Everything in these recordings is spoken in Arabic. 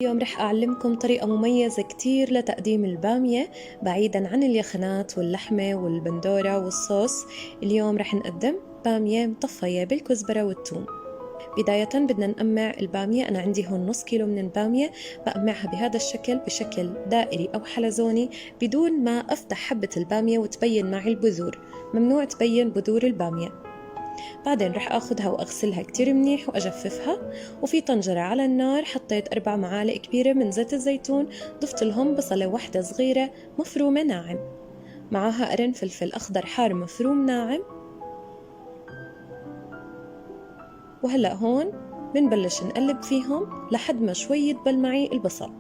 اليوم رح أعلمكم طريقة مميزة كتير لتقديم البامية بعيداً عن اليخنات واللحمة والبندورة والصوص. اليوم رح نقدم بامية مطفية بالكزبرة والثوم. بداية بدنا نقمع البامية. أنا عندي هون نص كيلو من البامية، بقمعها بهذا الشكل بشكل دائري أو حلزوني بدون ما أفتح حبة البامية وتبين معي البذور. ممنوع تبين بذور البامية. بعدين رح أخذها وأغسلها كتير منيح وأجففها. وفي طنجرة على النار حطيت 4 معالق كبيرة من زيت الزيتون، ضفت لهم بصلة واحدة صغيرة مفرومة ناعم، معاها قرن فلفل أخضر حار مفروم ناعم. وهلأ هون بنبلش نقلب فيهم لحد ما شوي يدبل معي البصل.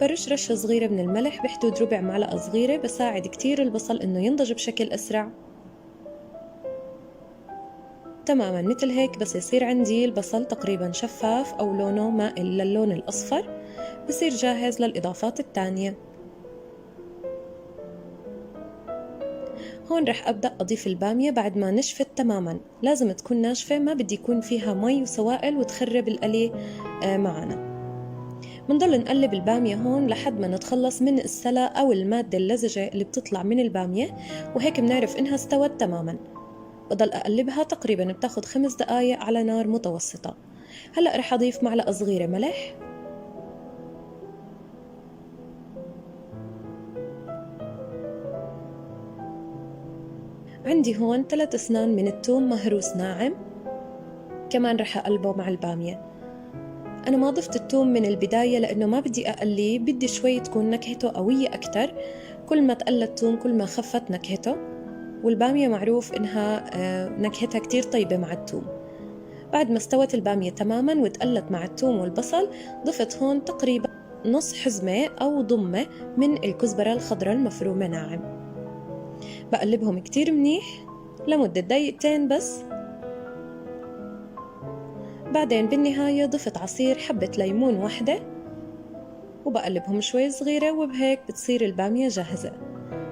برش رشة صغيرة من الملح بحدود ربع معلقة صغيرة، بساعد كتير البصل إنه ينضج بشكل أسرع. تماما مثل هيك، بس يصير عندي البصل تقريبا شفاف أو لونه مائل للون الأصفر، بصير جاهز للإضافات التانية. هون رح أبدأ أضيف البامية بعد ما نشفت تماما. لازم تكون ناشفة، ما بدي يكون فيها مي وسوائل وتخرب القلي معنا. منضل نقلب البامية هون لحد ما نتخلص من السلا أو المادة اللزجة اللي بتطلع من البامية، وهيك بنعرف إنها استوت تماما. بضل أقلبها تقريبا بتاخد 5 دقايق على نار متوسطة. هلأ رح أضيف معلقة صغيرة ملح، عندي هون 3 أسنان من الثوم مهروس ناعم، كمان رح أقلبه مع البامية. أنا ما ضفت الثوم من البداية لأنه ما بدي أقليه، بدي شوي تكون نكهته قوية أكتر. كل ما تقلى الثوم كل ما خفت نكهته، والبامية معروف إنها نكهتها كتير طيبة مع الثوم. بعد ما استوت البامية تماما وتقلت مع الثوم والبصل، ضفت هون تقريبا نص حزمة أو ضمة من الكزبرة الخضراء المفرومة ناعم. بقلبهم كتير منيح لمدة دقيقتين بس. بعدين بالنهاية ضفت عصير حبة ليمون واحدة وبقلبهم شوي صغيرة، وبهيك بتصير البامية جاهزة.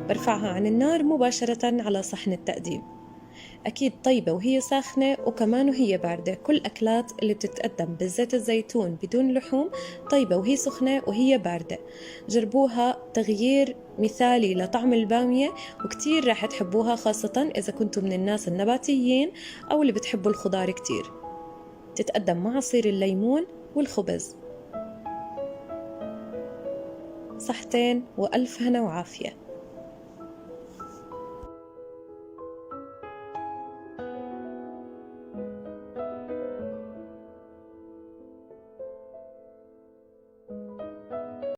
برفعها عن النار مباشرة على صحن التقديم. أكيد طيبة وهي ساخنة وكمان وهي باردة. كل أكلات اللي بتتقدم بالزيت الزيتون بدون لحوم طيبة وهي سخنة وهي باردة. جربوها، تغيير مثالي لطعم البامية، وكتير راح تحبوها، خاصة إذا كنتوا من الناس النباتيين أو اللي بتحبوا الخضار كتير. تتقدم مع عصير الليمون والخبز. صحتين وألف هنا وعافية.